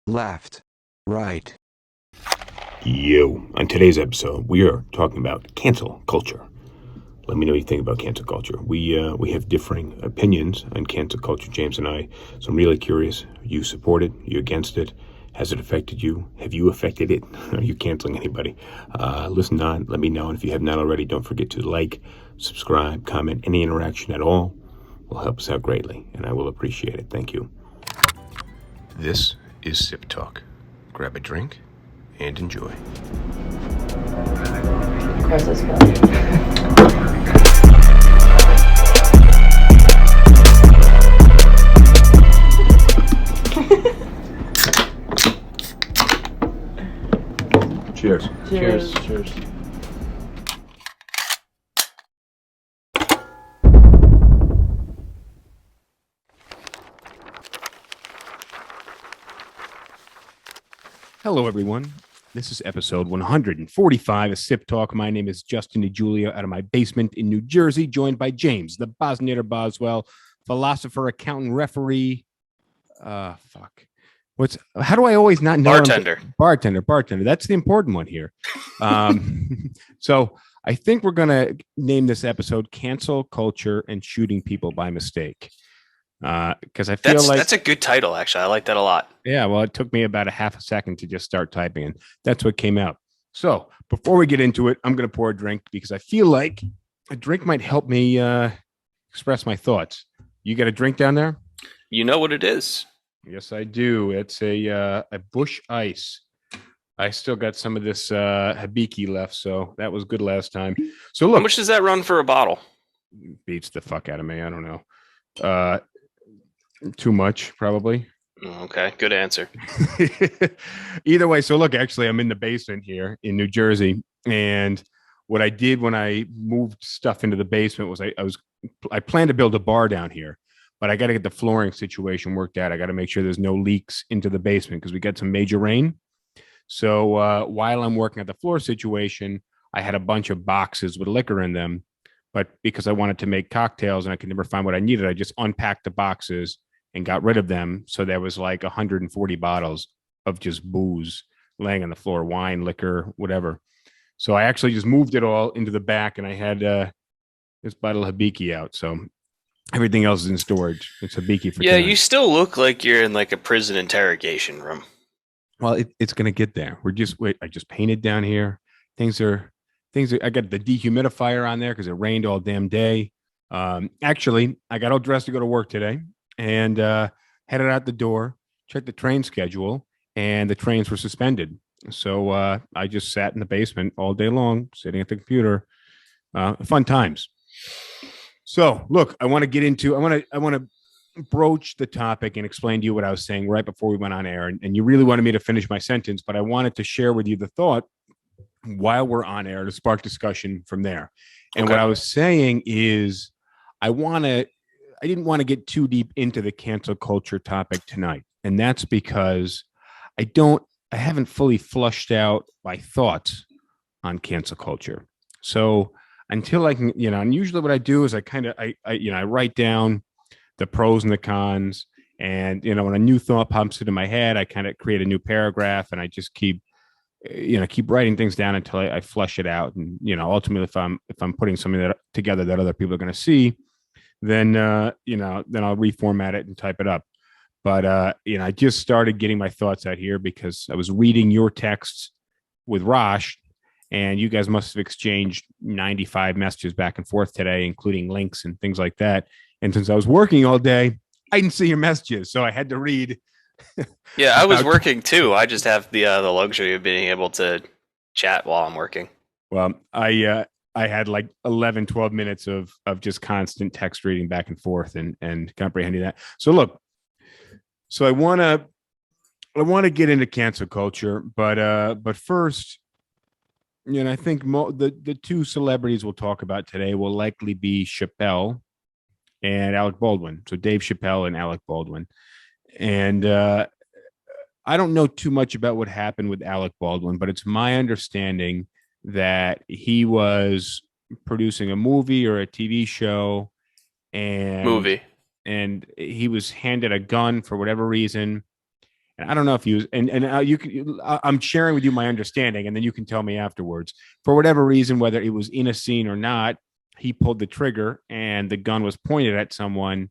left, right. Yo, on today's episode, we are talking about cancel culture. Let me know what you think about cancel culture. We have differing opinions on cancel culture, James and I. So I'm really curious. Are you support it? Are you against it? Has it affected you? Have you affected it? Are you canceling anybody? Listen on. Let me know. And if you have not already, don't forget to like, subscribe, comment. Any interaction at all will help us out greatly, and I will appreciate it. Thank you. This is SipTalk. Grab a drink and enjoy. Of course, let's go. Cheers. Cheers. Cheers. Hello, everyone. This is episode 145 of Sip Talk. My name is Justin DeJulia out of my basement in New Jersey, joined by James, the Bosniator Boswell, philosopher, accountant, referee. How do I always not know? Bartender. That's the important one here. So I think we're going to name this episode Cancel Culture and Shooting People by Mistake. Because I feel that's a good title, actually. I like that a lot. Yeah, well, it took me about a half a second to just start typing, and that's what came out. So before we get into it, I'm going to pour a drink because I feel like a drink might help me express my thoughts. You got a drink down there? You know what it is. Yes, I do. It's a Bush Ice. I still got some of this Hibiki left, so that was good last time. So look, how much does that run for a bottle? Beats the fuck out of me. I don't know. Too much, probably. Okay, good answer. Either way, so look, actually, I'm in the basement here in New Jersey, and what I did when I moved stuff into the basement was I planned to build a bar down here, but I got to get the flooring situation worked out. I got to make sure there's no leaks into the basement because we got some major rain. So while I'm working at the floor situation, I had a bunch of boxes with liquor in them, but because I wanted to make cocktails and I could never find what I needed, I just unpacked the boxes and got rid of them. So there was like 140 bottles of just booze laying on the floor, wine, liquor, whatever. So I actually just moved it all into the back, and I had this bottle of Hibiki out. So everything else is in storage. It's Hibiki for Yeah, tonight. you still look like you're in like a prison interrogation room. Well, it's going to get there. I just painted down here. Things are, I got the dehumidifier on there because it rained all damn day. Actually, I got all dressed to go to work today and headed out the door, checked the train schedule, and the trains were suspended. So I just sat in the basement all day long, sitting at the computer. Fun times. So look, I want to broach the topic and explain to you what I was saying right before we went on air. And you really wanted me to finish my sentence, but I wanted to share with you the thought while we're on air to spark discussion from there. And Okay. what I was saying is I didn't want to get too deep into the cancel culture topic tonight. And that's because I haven't fully flushed out my thoughts on cancel culture. So until I can, and usually what I do is I write down the pros and the cons. And, when a new thought pops into my head, I kind of create a new paragraph and I just keep writing things down until I flush it out. And, ultimately, if I'm putting something together that other people are going to see, then I'll reformat it and type it up. But I just started getting my thoughts out here because I was reading your texts with Rosh, and you guys must have exchanged 95 messages back and forth today, including links and things like that. And since I was working all day, I didn't see your messages, so I had to read. Yeah, I was working too. I just have the luxury of being able to chat while I'm working. Well, I had like 11, 12 minutes of just constant text reading back and forth and comprehending that. So look, I want to get into cancel culture, but first, I think the two celebrities we'll talk about today will likely be Chappelle and Alec Baldwin. So Dave Chappelle and Alec Baldwin. And I don't know too much about what happened with Alec Baldwin, but it's my understanding that he was producing a movie or a TV show and he was handed a gun for whatever reason. And I don't know if you you can. I'm sharing with you my understanding, and then you can tell me afterwards. For whatever reason, whether it was in a scene or not, he pulled the trigger, and the gun was pointed at someone,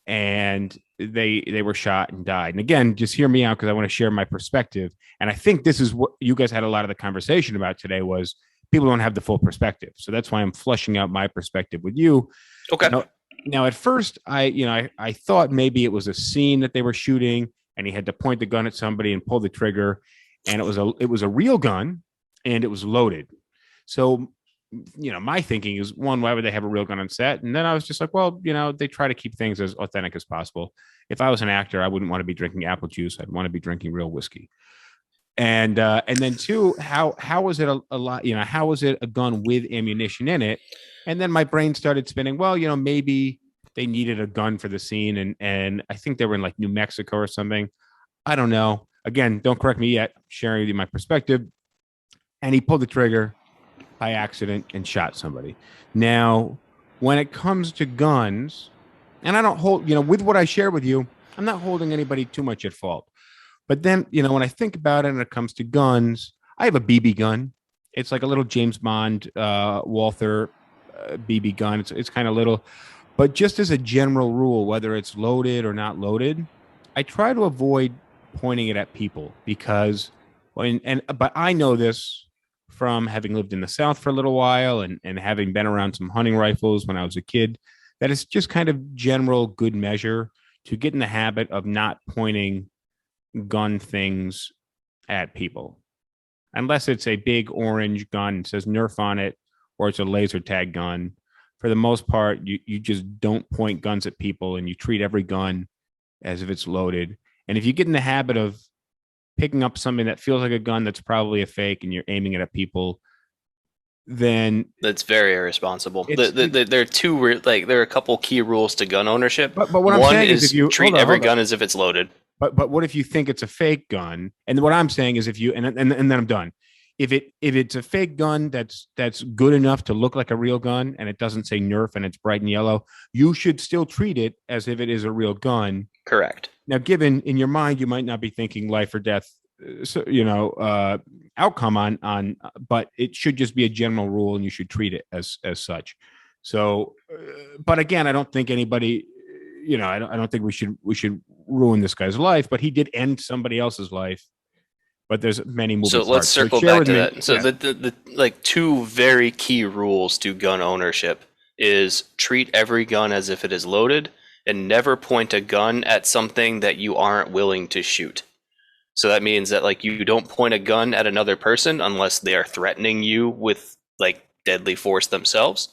and they were shot and died. And again, just hear me out because I want to share my perspective. And I think this is what you guys had a lot of the conversation about today was people don't have the full perspective. So that's why I'm fleshing out my perspective with you. Okay. Now at first, I thought maybe it was a scene that they were shooting, and he had to point the gun at somebody and pull the trigger, and it was a real gun, and it was loaded. So, my thinking is, one, why would they have a real gun on set? And then I was just like, well, they try to keep things as authentic as possible. If I was an actor, I wouldn't want to be drinking apple juice. I'd want to be drinking real whiskey. And then two, how was it a lot? How was it a gun with ammunition in it? And then my brain started spinning. Well, maybe they needed a gun for the scene, and I think they were in like New Mexico or something. I don't know. Again, don't correct me yet. Sharing with you my perspective. And he pulled the trigger by accident and shot somebody. Now, when it comes to guns, and I don't hold, with what I share with you, I'm not holding anybody too much at fault. But then, when I think about it and it comes to guns, I have a BB gun. It's like a little James Bond Walther BB gun. It's kind of little. But just as a general rule, whether it's loaded or not loaded, I try to avoid pointing it at people because, but I know this from having lived in the South for a little while and having been around some hunting rifles when I was a kid, that it's just kind of general good measure to get in the habit of not pointing gun things at people. Unless it's a big orange gun, says Nerf on it, or it's a laser tag gun. For the most part, you just don't point guns at people, and you treat every gun as if it's loaded. And if you get in the habit of picking up something that feels like a gun that's probably a fake and you're aiming it at people, then that's very irresponsible. There are two, there are a couple key rules to gun ownership. But what I'm saying is if you treat every gun as if it's loaded. But what if you think it's a fake gun? And what I'm saying is if you and then I'm done. If it's a fake gun that's good enough to look like a real gun and it doesn't say Nerf and it's bright and yellow, you should still treat it as if it is a real gun. Correct. Now, given in your mind, you might not be thinking life or death, outcome on, but it should just be a general rule, and you should treat it as such. So, but again, I don't think anybody, I don't think we should ruin this guy's life, but he did end somebody else's life. But there's many moving parts. So let's circle back to that. So the two very key rules to gun ownership is treat every gun as if it is loaded, and never point a gun at something that you aren't willing to shoot. So that means that you don't point a gun at another person unless they are threatening you with deadly force themselves.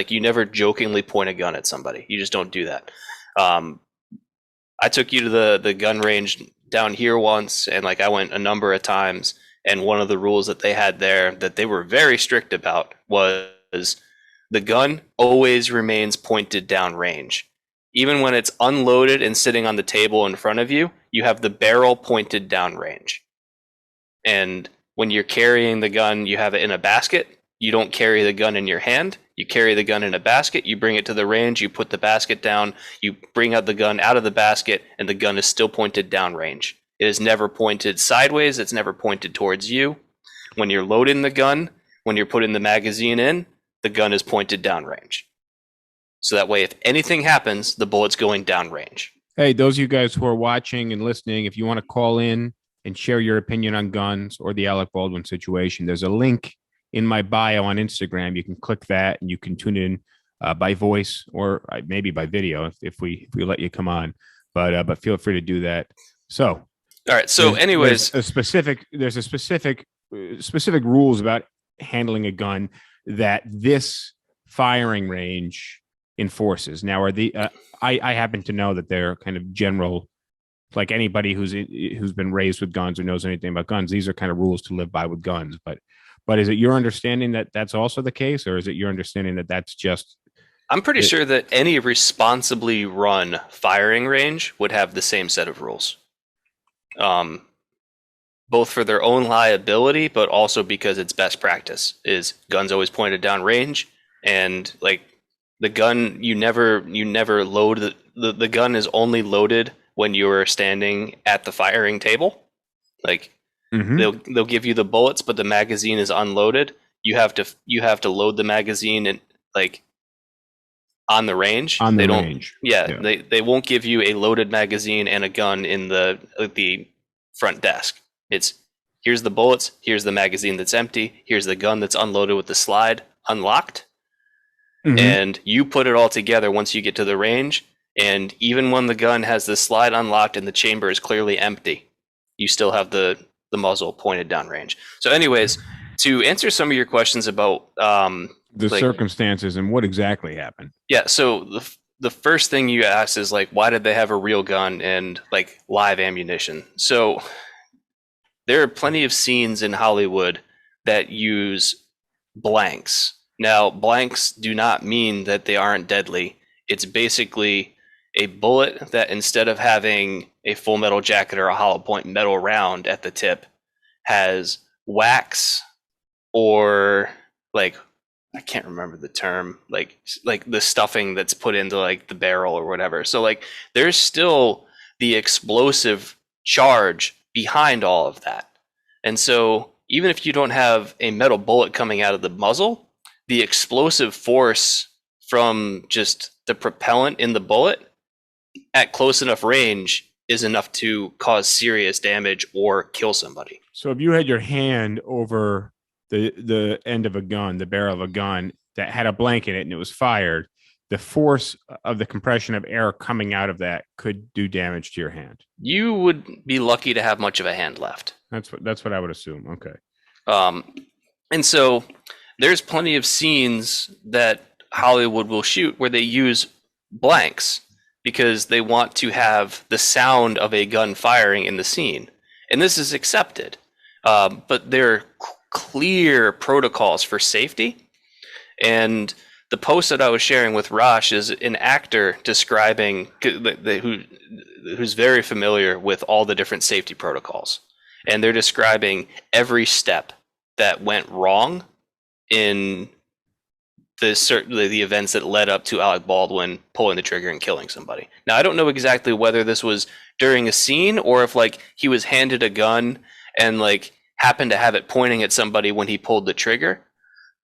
You never jokingly point a gun at somebody. You just don't do that. I took you to the gun range down here once, and I went a number of times, and one of the rules that they had there that they were very strict about was the gun always remains pointed down range. Even when it's unloaded and sitting on the table in front of you, you have the barrel pointed down range. And when you're carrying the gun, you have it in a basket. You don't carry the gun in your hand. You carry the gun in a basket. You bring it to the range. You put the basket down. You bring out the gun out of the basket, and the gun is still pointed down range. It is never pointed sideways. It's never pointed towards you. When you're loading the gun, when you're putting the magazine in, the gun is pointed down range. So that way, if anything happens, the bullet's going down range. Hey, those of you guys who are watching and listening, if you want to call in and share your opinion on guns or the Alec Baldwin situation, there's a link in my bio on Instagram. You can click that and you can tune in by voice or maybe by video if we let you come on. But feel free to do that. So, all right. So, anyways, there's a specific rules about handling a gun that this firing range enforces. Now, are I happen to know that they're kind of general, like anybody who's been raised with guns or knows anything about guns. These are kind of rules to live by with guns. But is it your understanding that that's also the case, or is it your understanding that that's just? I'm pretty sure that any responsibly run firing range would have the same set of rules, both for their own liability, but also because it's best practice. Is guns always pointed down range, and the gun, you never load the gun is only loaded when you're standing at the firing table. Like they'll give you the bullets, but the magazine is unloaded. You have to load the magazine and like on the range. On the they don't. range. Yeah, they won't give you a loaded magazine and a gun in the front desk. It's here's the bullets, here's the magazine that's empty, here's the gun that's unloaded with the slide unlocked, and you put it all together once you get to the range. And even when the gun has the slide unlocked and the chamber is clearly empty, you still have the muzzle pointed downrange. So, anyways, to answer some of your questions about the circumstances and what exactly happened. Yeah. So the first thing you asked is like, why did they have a real gun and like live ammunition? So there are plenty of scenes in Hollywood that use blanks. Now, blanks do not mean that they aren't deadly. It's basically a bullet that instead of having a full metal jacket or a hollow point metal round at the tip has wax or like, I can't remember the term, like the stuffing that's put into like the barrel or whatever. So like there's still the explosive charge behind all of that. And so even if you don't have a metal bullet coming out of the muzzle, the explosive force from just the propellant in the bullet at close enough range is enough to cause serious damage or kill somebody. So if you had your hand over the end of a gun, the barrel of a gun that had a blank in it and it was fired, the force of the compression of air coming out of that could do damage to your hand. You would be lucky to have much of a hand left. That's what I would assume. Okay. And so there's plenty of scenes that Hollywood will shoot where they use blanks because they want to have the sound of a gun firing in the scene. And this is accepted. But there are clear protocols for safety. And the post that I was sharing with Rosh is an actor describing who's very familiar with all the different safety protocols. And they're describing every step that went wrong in the events that led up to Alec Baldwin pulling the trigger and killing somebody. Now, I don't know exactly whether this was during a scene or if like he was handed a gun and like happened to have it pointing at somebody when he pulled the trigger.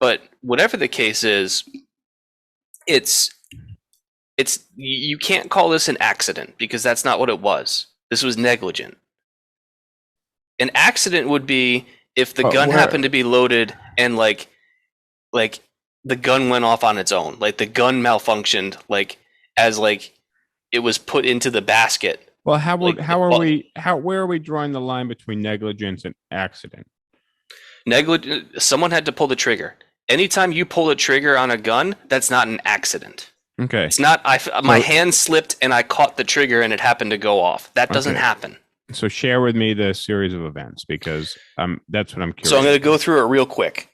But whatever the case is, it's you can't call this an accident because that's not what it was. This was negligent. An accident would be if the gun happened to be loaded and like the gun went off on its own, like the gun malfunctioned, like as like it was put into the basket. Well, where are we drawing the line between negligence and accident? Someone had to pull the trigger. Anytime you pull a trigger on a gun, that's not an accident. Okay. It's not my hand slipped and I caught the trigger and it happened to go off. That doesn't happen. So share with me the series of events because that's what I'm curious. So I'm going to go through it real quick.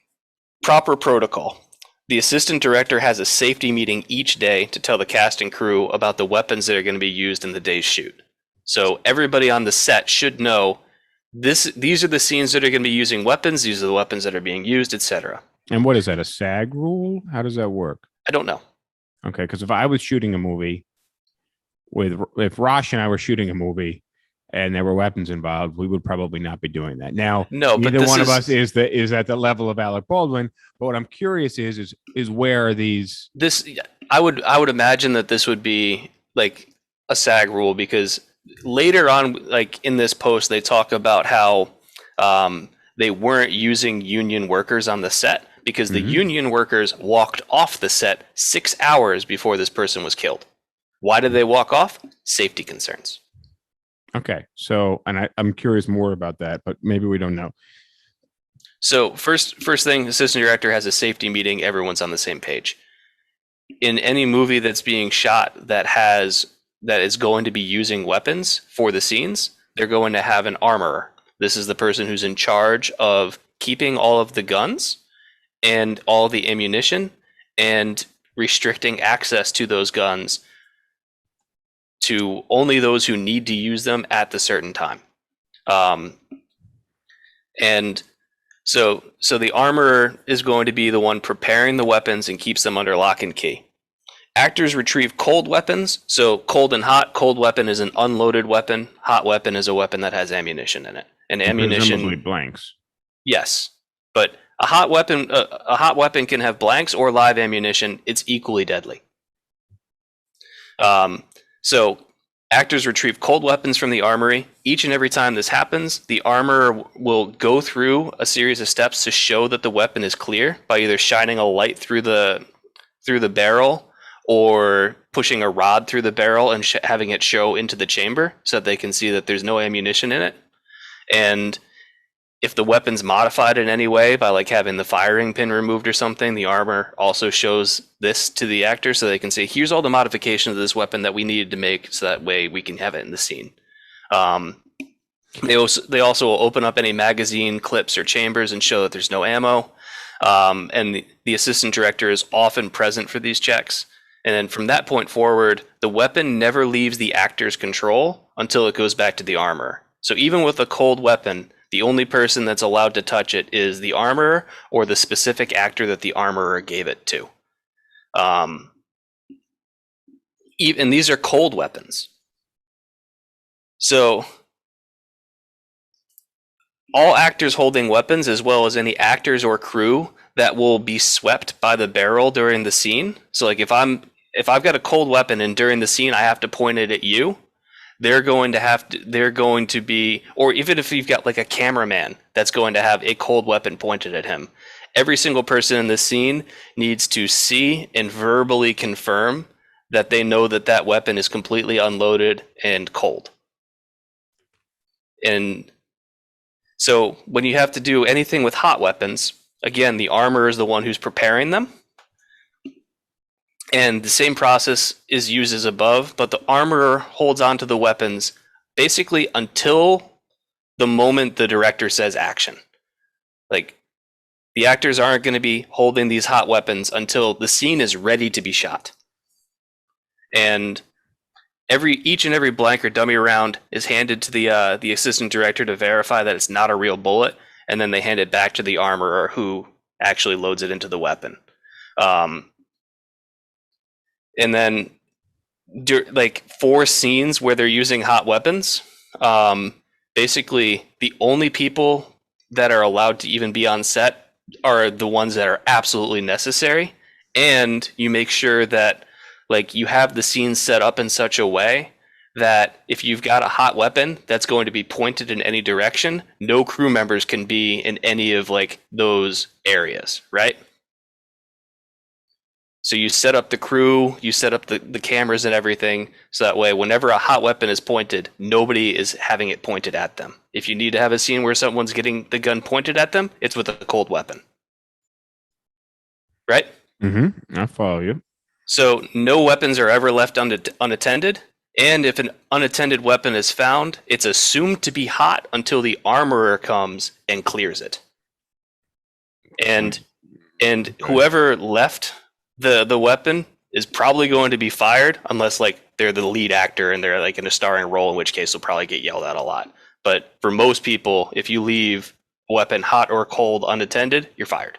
Proper protocol. The assistant director has a safety meeting each day to tell the cast and crew about the weapons that are going to be used in the day's shoot. So everybody on the set should know these are the scenes that are going to be using weapons. These are the weapons that are being used, etc. And what is that, a SAG rule? How does that work? I don't know. Okay, because if I was shooting a movie if Rosh and I were shooting a movie and there were weapons involved, we would probably not be doing that. Now, neither one of us is at the level of Alec Baldwin. But what I'm curious is where are these? I would imagine that this would be like a SAG rule because later on, like in this post, they talk about how they weren't using union workers on the set because the union workers walked off the set 6 hours before this person was killed. Why did they walk off? Safety concerns. Okay, so and I'm curious more about that, but maybe we don't know. So first thing, assistant director has a safety meeting. Everyone's on the same page. In any movie that's being shot that is going to be using weapons for the scenes, they're going to have an armorer. This is the person who's in charge of keeping all of the guns and all the ammunition and restricting access to those guns to only those who need to use them at the certain time. And so the armorer is going to be the one preparing the weapons and keeps them under lock and key. Actors retrieve cold weapons. So cold and hot. Cold weapon is an unloaded weapon. Hot weapon is a weapon that has ammunition in it. And ammunition, presumably blanks. yes, but a hot weapon can have blanks or live ammunition. It's equally deadly. So actors retrieve cold weapons from the armory. Each and every time this happens, the armorer will go through a series of steps to show that the weapon is clear by either shining a light through the barrel or pushing a rod through the barrel and having it show into the chamber so that they can see that there's no ammunition in it. And if the weapon's modified in any way by like having the firing pin removed or something, the armor also shows this to the actor so they can say, here's all the modifications of this weapon that we needed to make so that way we can have it in the scene. They also will open up any magazine clips or chambers and show that there's no ammo. And the assistant director is often present for these checks. And then from that point forward, the weapon never leaves the actor's control until it goes back to the armorer. So even with a cold weapon, the only person that's allowed to touch it is the armorer or the specific actor that the armorer gave it to. And these are cold weapons. So all actors holding weapons, as well as any actors or crew that will be swept by the barrel during the scene. So like if I've got a cold weapon and during the scene I have to point it at you, they're going to be, or even if you've got like a cameraman that's going to have a cold weapon pointed at him, every single person in the scene needs to see and verbally confirm that they know that that weapon is completely unloaded and cold. And so when you have to do anything with hot weapons, again, the armorer is the one who's preparing them. And the same process is used as above, but the armorer holds onto the weapons basically until the moment the director says action. Like, the actors aren't going to be holding these hot weapons until the scene is ready to be shot. And each and every blank or dummy round is handed to the assistant director to verify that it's not a real bullet, and then they hand it back to the armorer who actually loads it into the weapon. And then, like, for scenes where they're using hot weapons, basically the only people that are allowed to even be on set are the ones that are absolutely necessary. And you make sure that, like, you have the scene set up in such a way that if you've got a hot weapon that's going to be pointed in any direction, no crew members can be in any of, like, those areas, right? So you set up the crew, you set up the cameras and everything, so that way whenever a hot weapon is pointed, nobody is having it pointed at them. If you need to have a scene where someone's getting the gun pointed at them, it's with a cold weapon. Right? Mm-hmm. I follow you. So no weapons are ever left unattended, and if an unattended weapon is found, it's assumed to be hot until the armorer comes and clears it. And whoever left the weapon is probably going to be fired unless, like, they're the lead actor and they're, like, in a starring role, in which case they'll probably get yelled at a lot. But for most people, if you leave a weapon hot or cold unattended, you're fired.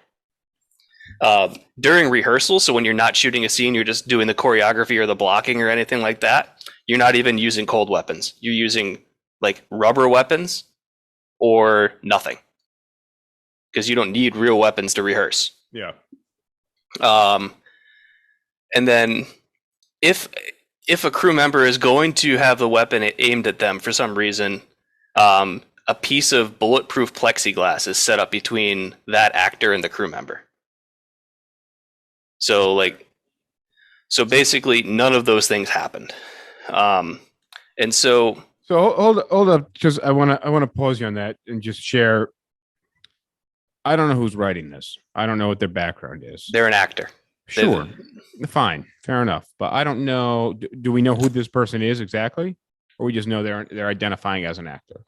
During rehearsal, so when you're not shooting a scene, you're just doing the choreography or the blocking or anything like that, you're not even using cold weapons. You're using, like, rubber weapons or nothing, because you don't need real weapons to rehearse. Yeah. And then if a crew member is going to have the weapon aimed at them for some reason, a piece of bulletproof plexiglass is set up between that actor and the crew member. So basically none of those things happened. And so hold up, just I want to pause you on that and just share. I don't know who's writing this. I don't know what their background is. They're an actor. Sure. Fine. Fair enough. But I don't know. Do we know who this person is exactly? Or we just know they're identifying as an actor?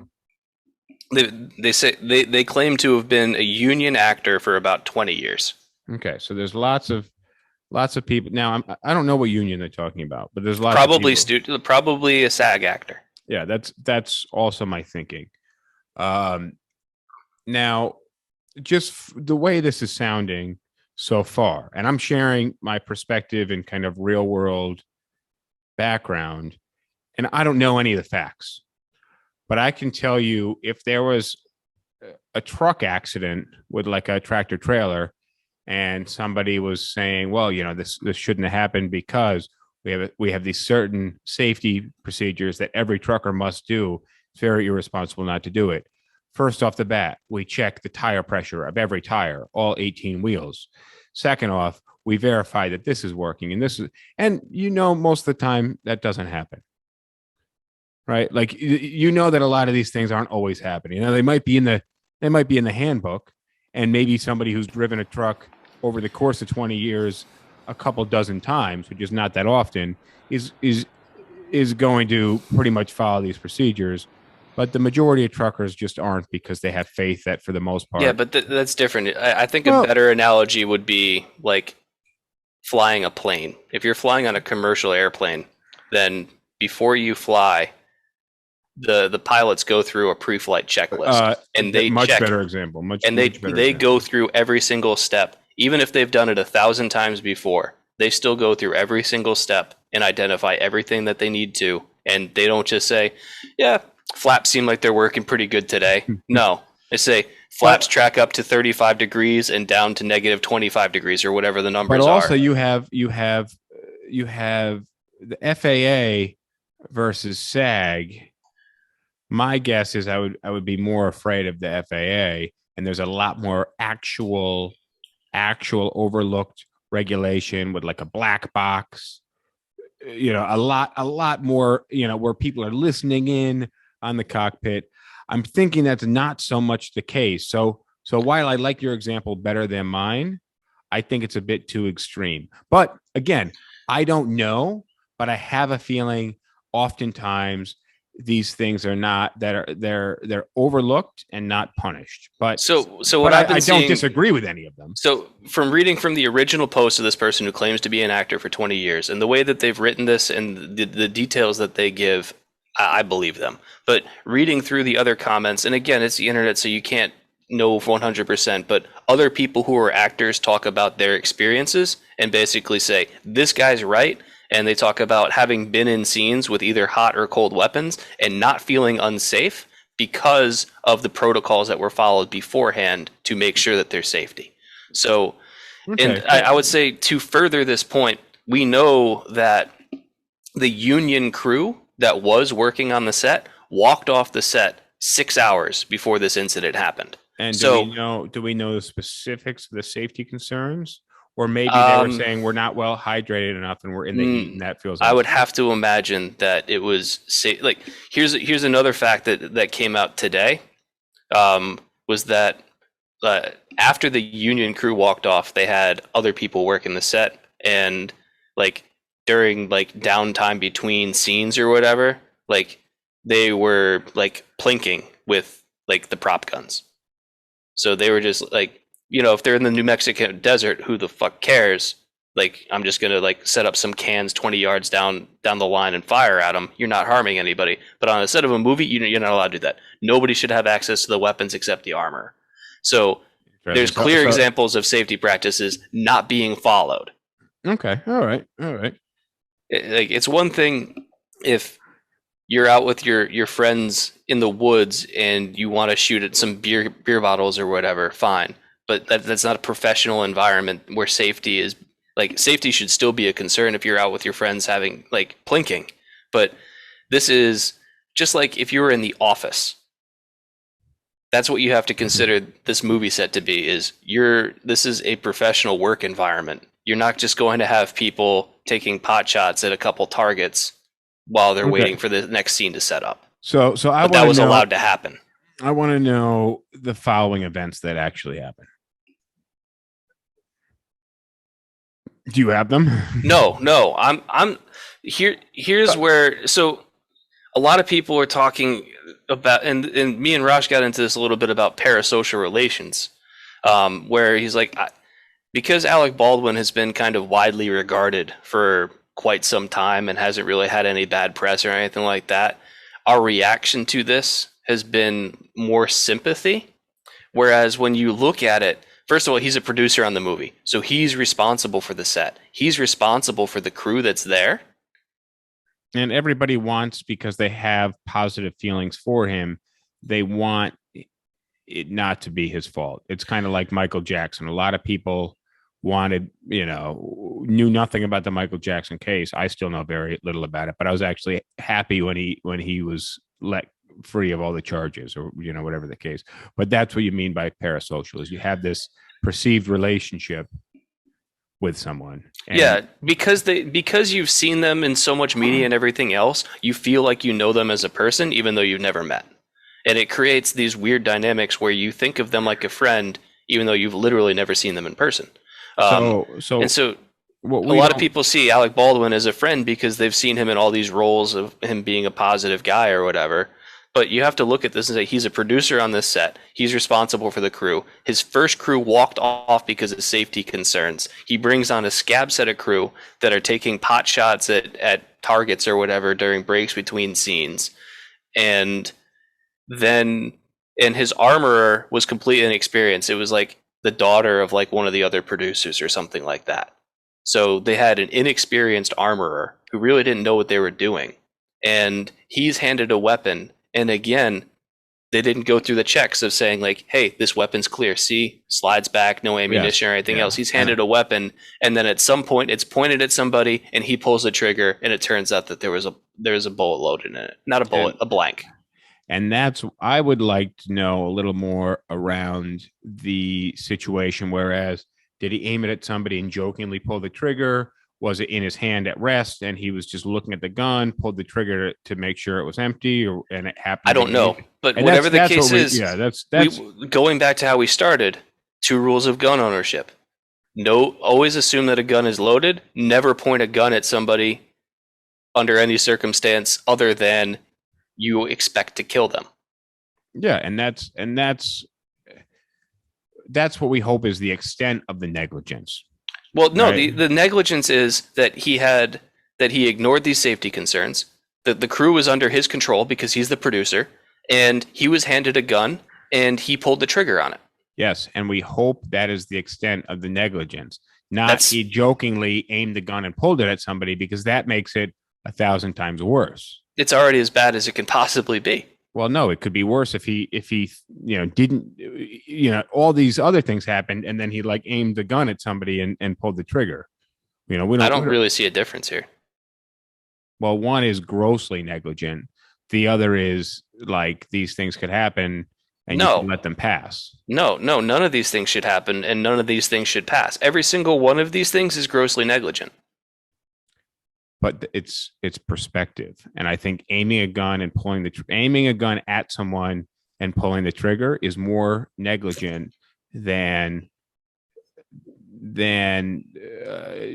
They say they claim to have been a union actor for about 20 years. Okay. So there's lots of people. Now, I don't know what union they're talking about, but there's lots probably of people. Probably a SAG actor. Yeah, that's also my thinking. Now, just the way this is sounding, so far, and I'm sharing my perspective and kind of real world background, and I don't know any of the facts, but I can tell you if there was a truck accident with like a tractor trailer and somebody was saying, well, this shouldn't have happened because we have these certain safety procedures that every trucker must do. It's very irresponsible not to do it. First off the bat, we check the tire pressure of every tire, all 18 wheels. Second off, we verify that this is working and most of the time that doesn't happen. Right? Like that a lot of these things aren't always happening. They might be in the handbook, and maybe somebody who's driven a truck over the course of 20 years a couple dozen times, which is not that often, is going to pretty much follow these procedures. But the majority of truckers just aren't, because they have faith that for the most part. Yeah, but that's different. I think a better analogy would be like flying a plane. If you're flying on a commercial airplane, then before you fly, the pilots go through a pre-flight checklist, and they much check, better example. They go through every single step, even if they've done it 1,000 times before. They still go through every single step and identify everything that they need to, and they don't just say, "Yeah, flaps seem like they're working pretty good today." No, they say flaps track up to 35 degrees and down to negative 25 degrees or whatever the numbers are. But also, you have the FAA versus SAG. My guess is I would be more afraid of the FAA, and there's a lot more actual overlooked regulation with like a black box, a lot more, where people are listening in on the cockpit. I'm thinking that's not so much the case. So while I like your example better than mine, I think it's a bit too extreme. But again, I don't know, but I have a feeling oftentimes these things are not they're overlooked and not punished. But what I don't disagree with any of them. So from reading from the original post of this person who claims to be an actor for 20 years, and the way that they've written this and the details that they give, I believe them. But reading through the other comments, and again, it's the internet, so you can't know 100%, but other people who are actors talk about their experiences and basically say, this guy's right. And they talk about having been in scenes with either hot or cold weapons and not feeling unsafe because of the protocols that were followed beforehand to make sure that there's safety. So, okay. And I would say to further this point, we know that the union crew that was working on the set walked off the set 6 hours before this incident happened. And do we know the specifics of the safety concerns? Or maybe they were saying we're not well hydrated enough and we're in the heat, and that feels. I would have to imagine that it was safe. Like here's another fact that came out today, was that after the union crew walked off, they had other people working the set, and like during like downtime between scenes or whatever, like they were like plinking with like the prop guns. So they were just like, if they're in the New Mexico desert, who the fuck cares? Like, I'm just going to like set up some cans 20 yards down the line and fire at them. You're not harming anybody. But on a set of a movie, you're not allowed to do that. Nobody should have access to the weapons except the armor. So there's clear examples of safety practices not being followed. Okay. All right. It's one thing if you're out with your friends in the woods and you want to shoot at some beer bottles or whatever, fine. But that's not a professional environment where safety should still be a concern if you're out with your friends having like plinking. But this is just like if you were in the office. That's what you have to consider this movie set to be, this is a professional work environment. You're not just going to have people taking pot shots at a couple targets while they're waiting for the next scene to set up. So that was allowed to happen. I want to know the following events that actually happened. Do you have them? No. I'm here. Here's where. So a lot of people are talking about, and me and Raj got into this a little bit about parasocial relations, where he's like, because Alec Baldwin has been kind of widely regarded for quite some time and hasn't really had any bad press or anything like that, our reaction to this has been more sympathy. Whereas when you look at it First of all, he's a producer on the movie, so he's responsible for the set. He's responsible for the crew that's there. And everybody wants, because they have positive feelings for him, they want it not to be his fault. It's kind of like Michael Jackson. A lot of people wanted, knew nothing about the Michael Jackson case. I still know very little about it, but I was actually happy when he was let free of all the charges, or whatever the case. But that's what you mean by parasocial, is you have this perceived relationship with someone. Yeah, because you've seen them in so much media and everything else, you feel like you know them as a person, even though you've never met. And it creates these weird dynamics where you think of them like a friend, even though you've literally never seen them in person. A lot of people see Alec Baldwin as a friend because they've seen him in all these roles of him being a positive guy or whatever. But you have to look at this and say, he's a producer on this set. He's responsible for the crew. His first crew walked off because of safety concerns. He brings on a scab set of crew that are taking pot shots at targets or whatever during breaks between scenes. And his armorer was completely inexperienced. It was like the daughter of like one of the other producers or something like that. So they had an inexperienced armorer who really didn't know what they were doing. And he's handed a weapon. And again, they didn't go through the checks of saying like, hey, this weapon's clear. See, slides back, no ammunition or anything else. He's handed a weapon. And then at some point it's pointed at somebody and he pulls the trigger. And it turns out that there was a bullet loaded in it. Not a bullet, a blank. And I would like to know a little more around the situation. Whereas, did he aim it at somebody and jokingly pull the trigger? Was it in his hand at rest and he was just looking at the gun, pulled the trigger to make sure it was empty, and it happened? I don't know. But whatever the case is, that's going back to how we started, 2 rules of gun ownership. No, always assume that a gun is loaded. Never point a gun at somebody under any circumstance other than you expect to kill them. Yeah, and that's what we hope is the extent of the negligence. Well, no, right? the negligence is that he ignored these safety concerns. The crew was under his control because he's the producer, and he was handed a gun and he pulled the trigger on it. Yes, and we hope that is the extent of the negligence. Not he jokingly aimed the gun and pulled it at somebody, because that makes it 1,000 times worse. It's already as bad as it can possibly be. Well, no, it could be worse if he didn't, all these other things happened and then he like aimed the gun at somebody and pulled the trigger. I don't really see a difference here. Well, one is grossly negligent. The other is like these things could happen and you can let them pass. No, none of these things should happen and none of these things should pass. Every single one of these things is grossly negligent. But it's perspective, and I think aiming a gun at someone and pulling the trigger is more negligent than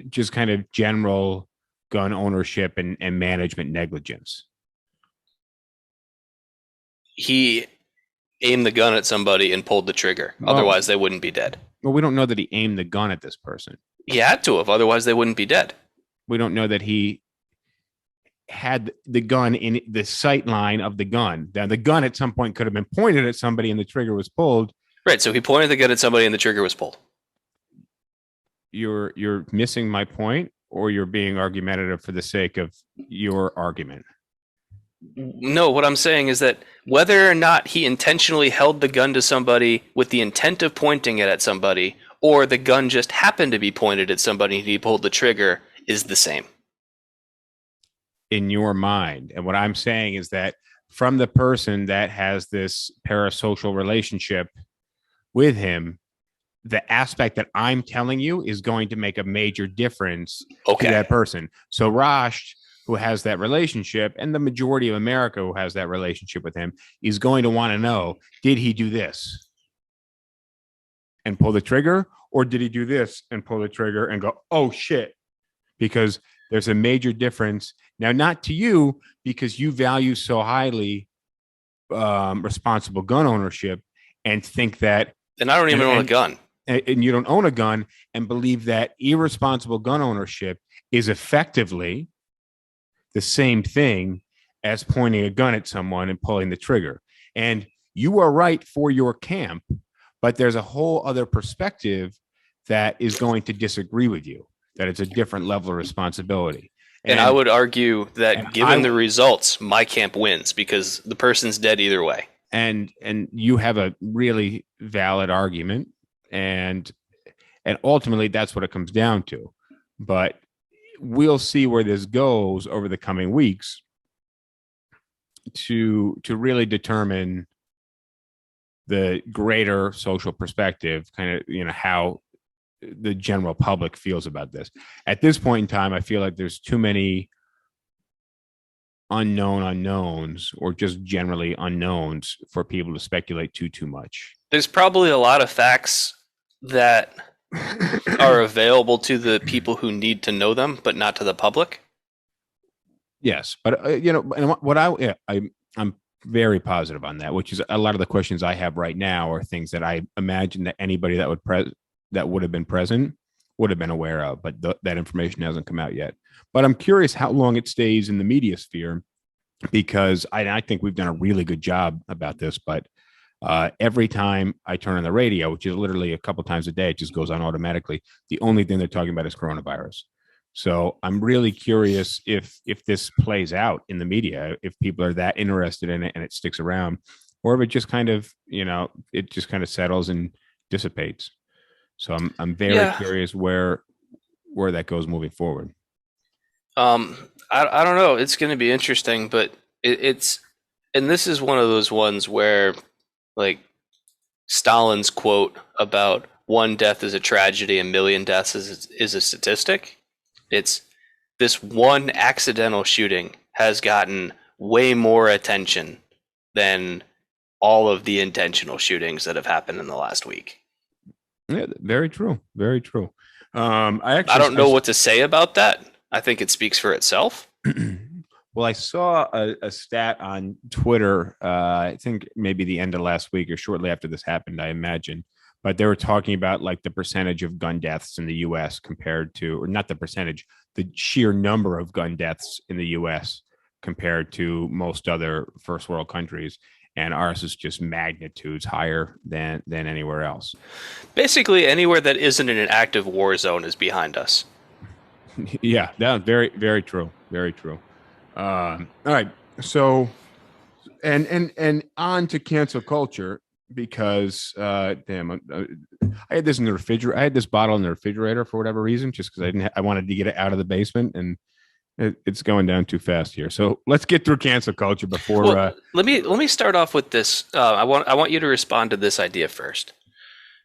just kind of general gun ownership and management negligence. He aimed the gun at somebody and pulled the trigger. Otherwise, they wouldn't be dead. Well, we don't know that he aimed the gun at this person. He had to have. Otherwise, they wouldn't be dead. We don't know that he had the gun in the sight line of the gun. Now, the gun at some point could have been pointed at somebody and the trigger was pulled. Right. So he pointed the gun at somebody and the trigger was pulled. You're missing my point, or you're being argumentative for the sake of your argument. No, what I'm saying is that whether or not he intentionally held the gun to somebody with the intent of pointing it at somebody, or the gun just happened to be pointed at somebody and he pulled the trigger, is the same. In your mind. And what I'm saying is that from the person that has this parasocial relationship with him, the aspect that I'm telling you is going to make a major difference to that person. So Rash, who has that relationship, and the majority of America who has that relationship with him, is going to want to know, did he do this and pull the trigger? Or did he do this and pull the trigger and go, oh shit? Because there's a major difference. Now, not to you, because you value so highly responsible gun ownership and think that... And I don't even own a gun. And you don't own a gun, and believe that irresponsible gun ownership is effectively the same thing as pointing a gun at someone and pulling the trigger. And you are right for your camp, but there's a whole other perspective that is going to disagree with you, that it's a different level of responsibility. And I would argue that and given the results, my camp wins because the person's dead either way. And you have a really valid argument, and ultimately that's what it comes down to. But we'll see where this goes over the coming weeks to really determine the greater social perspective, kind of, how the general public feels about this. At this point in time, I feel like there's too many unknown unknowns, or just generally unknowns, for people to speculate too much. There's probably a lot of facts that are available to the people who need to know them, but not to the public. Yes, but and what I'm very positive on that, which is a lot of the questions I have right now are things that I imagine that anybody that would have been present would have been aware of, but that information hasn't come out yet. But I'm curious how long it stays in the media sphere, because I think we've done a really good job about this. But every time I turn on the radio, which is literally a couple times a day, it just goes on automatically. The only thing they're talking about is coronavirus. So I'm really curious if this plays out in the media, if people are that interested in it and it sticks around, or if it just kind of, it just kind of settles and dissipates. So I'm very curious where that goes moving forward. I don't know. It's going to be interesting, but it's and this is one of those ones where, like, Stalin's quote about one death is a tragedy, a million deaths is a statistic. It's this one accidental shooting has gotten way more attention than all of the intentional shootings that have happened in the last week. Yeah, very true. Very true. I don't know what to say about that. I think it speaks for itself. Well, I saw a stat on Twitter, I think maybe the end of last week or shortly after this happened, I imagine. But they were talking about like the percentage of gun deaths in the U.S. compared to, or not the percentage, the sheer number of gun deaths in the U.S. compared to most other first world countries. And ours is just magnitudes higher than anywhere else. Basically, anywhere that isn't in an active war zone is behind us. Yeah, that's very, very true. Very true. All right. So, and on to cancel culture, because I had this in the refrigerator. I had this bottle in the refrigerator for whatever reason, just because I wanted to get it out of the basement, and it's going down too fast here. So let's get through cancel culture before. Well, let me start off with this. I want you to respond to this idea first,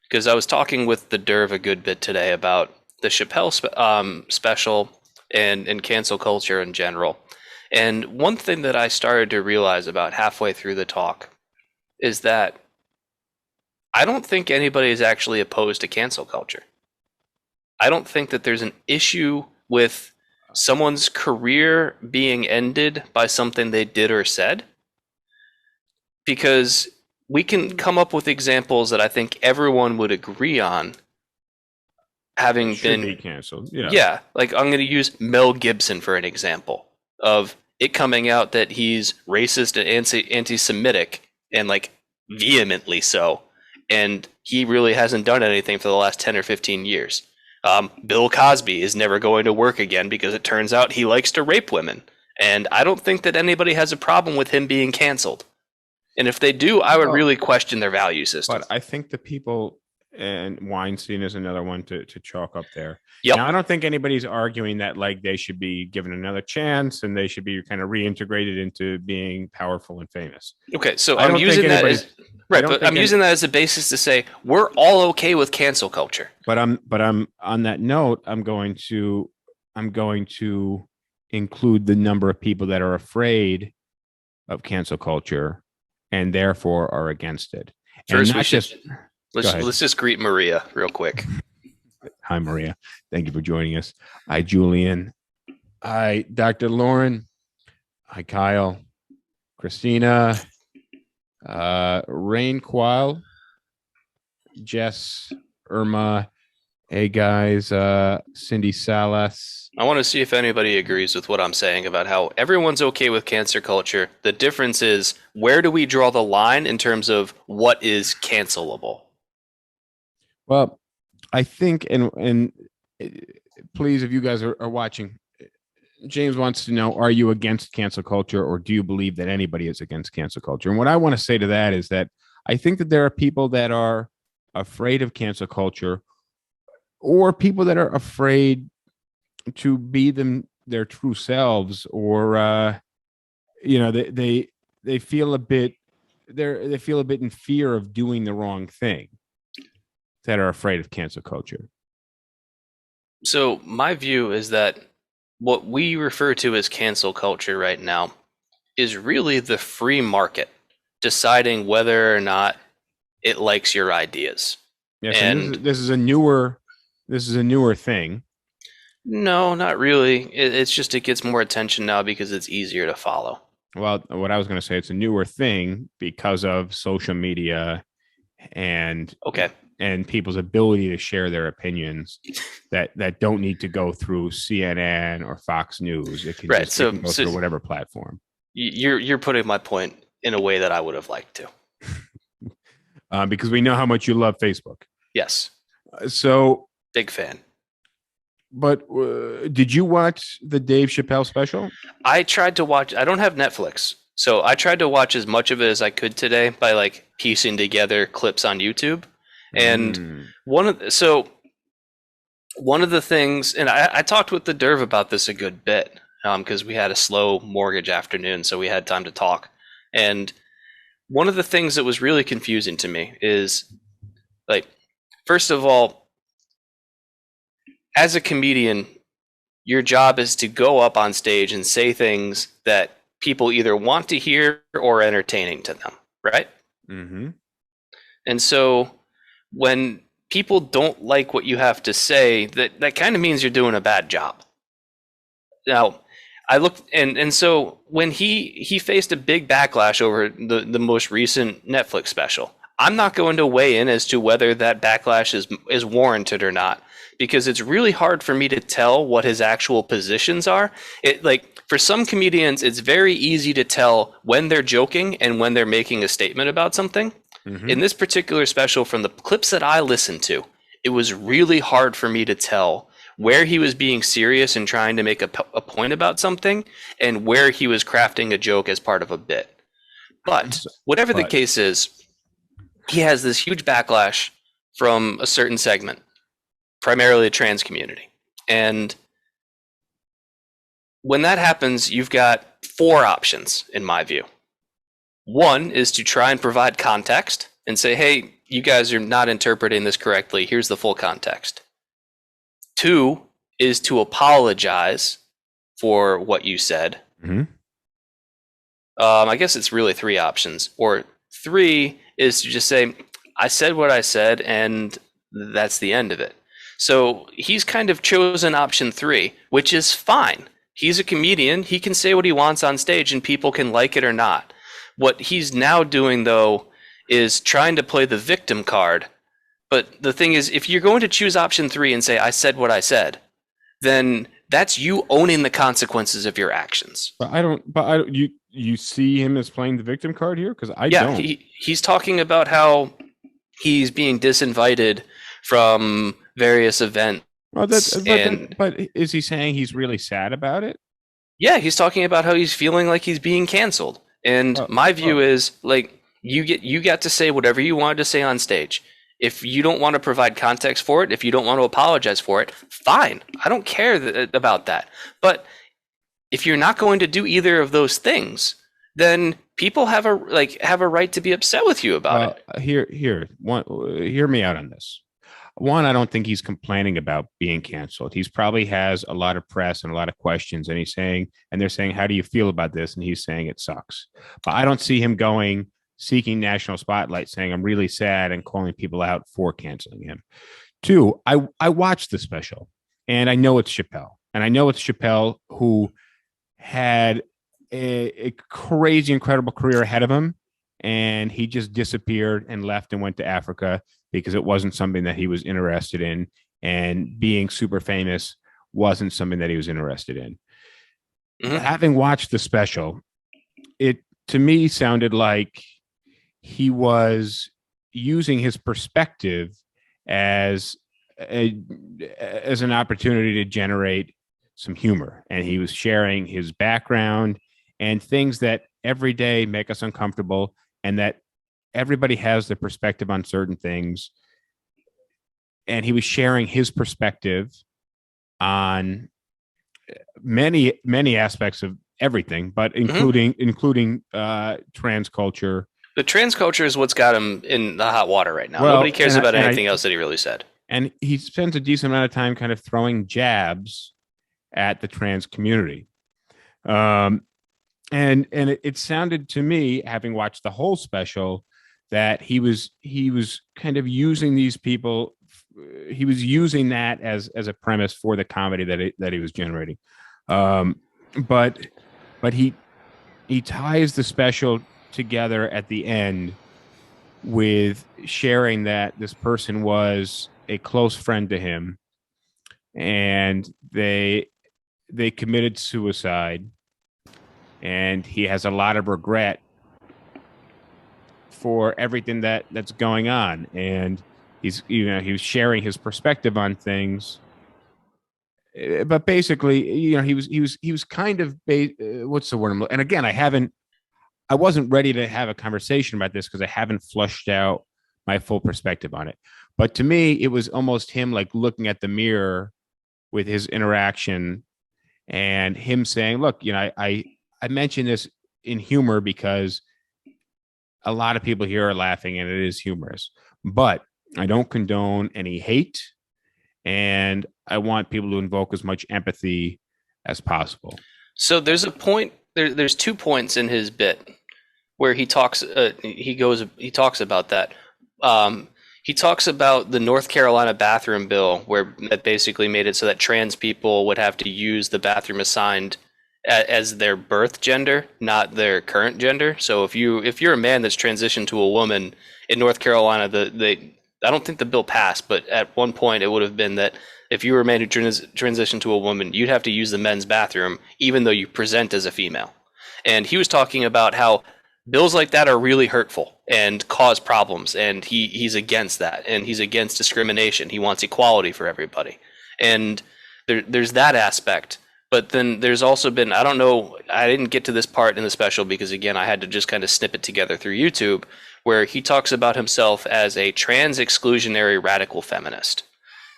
because I was talking with the Derv a good bit today about the Chappelle special and cancel culture in general. And one thing that I started to realize about halfway through the talk is that I don't think anybody is actually opposed to cancel culture. I don't think that there's an issue with someone's career being ended by something they did or said, because we can come up with examples that I think everyone would agree on having been canceled. Yeah, like I'm going to use Mel Gibson for an example of it coming out that he's racist and anti-Semitic, and like vehemently so, and he really hasn't done anything for the last 10 or 15 years. Bill Cosby is never going to work again because it turns out he likes to rape women. And I don't think that anybody has a problem with him being canceled. And if they do, I would really question their value system. But I think the people, and Weinstein is another one to chalk up there. Yep. Now, I don't think anybody's arguing that like they should be given another chance and they should be kind of reintegrated into being powerful and famous. Okay, so I'm using that as right, but I'm using that as a basis to say we're all okay with cancel culture. But I'm on that note, I'm going to include the number of people that are afraid of cancel culture and therefore are against it. First, let's just greet Maria real quick. Hi, Maria. Thank you for joining us. Hi, Julian. Hi, Dr. Lauren. Hi, Kyle. Christina. Rain Qual. Jess. Irma. Hey, guys. Cindy Salas. I want to see if anybody agrees with what I'm saying about how everyone's okay with cancer culture. The difference is, where do we draw the line in terms of what is cancelable? Well, I think, and uh, please, if you guys are watching, James wants to know: are you against cancel culture, or do you believe that anybody is against cancel culture? And what I want to say to that is that I think that there are people that are afraid of cancel culture, or people that are afraid to be their true selves, or they feel a bit they feel a bit in fear of doing the wrong thing, that are afraid of cancel culture. So my view is that what we refer to as cancel culture right now is really the free market deciding whether or not it likes your ideas. Yes, and And this is a newer thing. no, not really. It's just it gets more attention now because it's easier to follow. Well, what I was going to say, it's a newer thing because of social media and Okay. and people's ability to share their opinions that don't need to go through CNN or Fox News. It can Right. just it can go through whatever platform. You're putting my point in a way that I would have liked to. Because we know how much you love Facebook. Yes. So, Big fan. but did you watch the Dave Chappelle special? I tried to watch. I don't have Netflix, so I tried to watch as much of it as I could today by like piecing together clips on YouTube. And one of the things, and I talked with the Derv about this a good bit, because we had a slow mortgage afternoon, so we had time to talk. And one of the things that was really confusing to me is, like, first of all, as a comedian, your job is to go up on stage and say things that people either want to hear or entertaining to them, right? Mm-hmm. And so when people don't like what you have to say, that kind of means you're doing a bad job. Now, I looked, and so when he faced a big backlash over the most recent Netflix special, I'm not going to weigh in as to whether that backlash is warranted or not, because it's really hard for me to tell what his actual positions are. It, like, for some comedians, it's very easy to tell when they're joking and when they're making a statement about something. Mm-hmm. In this particular special, from the clips that I listened to, it was really hard for me to tell where he was being serious and trying to make a point about something, and where he was crafting a joke as part of a bit. But whatever the case is, he has this huge backlash from a certain segment, primarily the trans community. And when that happens, you've got four options, in my view. One is to try and provide context and say, hey, you guys are not interpreting this correctly. Here's the full context. Two is to apologize for what you said. Mm-hmm. I guess it's really three options. Or three is to just say, I said what I said, and that's the end of it. So he's kind of chosen option three, which is fine. He's a comedian. He can say what he wants on stage, and people can like it or not. What he's now doing, though, is trying to play the victim card. But the thing is, if you're going to choose option three and say, I said what I said, then that's you owning the consequences of your actions. But you see him as playing the victim card here? Because I don't. He's talking about how he's being disinvited from various events. Well, but is he saying he's really sad about it? Yeah, he's talking about how he's feeling like he's being canceled. And my view is, like, you got to say whatever you wanted to say on stage. If you don't want to provide context for it, if you don't want to apologize for it, fine. I don't care about that. But if you're not going to do either of those things, then people have a right to be upset with you about it. Hear me out on this. One, I don't think he's complaining about being canceled. He's probably has a lot of press and a lot of questions, and they're saying, how do you feel about this? And he's saying it sucks. But I don't see him seeking national spotlight, saying I'm really sad and calling people out for canceling him. Two, I watched the special, and I know it's Chappelle. And I know it's Chappelle, who had a crazy, incredible career ahead of him. And he just disappeared and left and went to Africa because it wasn't something that he was interested in. And being super famous wasn't something that he was interested in. Mm-hmm. Having watched the special, it to me sounded like he was using his perspective as as an opportunity to generate some humor, and he was sharing his background and things that every day make us uncomfortable, and that everybody has their perspective on certain things, and he was sharing his perspective on many aspects of everything, but including trans culture. The trans culture is what's got him in the hot water right now. Well, Nobody cares about anything else that he really said. And he spends a decent amount of time kind of throwing jabs at the trans community. And it sounded to me, having watched the whole special, that he was kind of using these people. He was using that as a premise for the comedy that he was generating. But he ties the special together at the end with sharing that this person was a close friend to him, and they committed suicide, and he has a lot of regret for everything that's going on, and he was sharing his perspective on things. But basically, he was kind of what's the word? And again, I wasn't ready to have a conversation about this because I haven't flushed out my full perspective on it. But to me, it was almost him like looking at the mirror with his interaction, and him saying, "Look, I mentioned this in humor because a lot of people here are laughing, and it is humorous. But I don't condone any hate, and I want people to invoke as much empathy as possible." So there's a point. There's 2 points in his bit where he talks. He talks about that. He talks about the North Carolina bathroom bill, where that basically made it so that trans people would have to use the bathroom assigned as their birth gender, not their current gender. So if you're a man that's transitioned to a woman in North Carolina, I don't think the bill passed, but at one point it would have been that if you were a man who transitioned to a woman, you'd have to use the men's bathroom, even though you present as a female. And he was talking about how bills like that are really hurtful and cause problems, and he's against that, and he's against discrimination. He wants equality for everybody, and there's that aspect. But then there's also been, I don't know, I didn't get to this part in the special because, again, I had to just kind of snip it together through YouTube, where he talks about himself as a trans exclusionary radical feminist.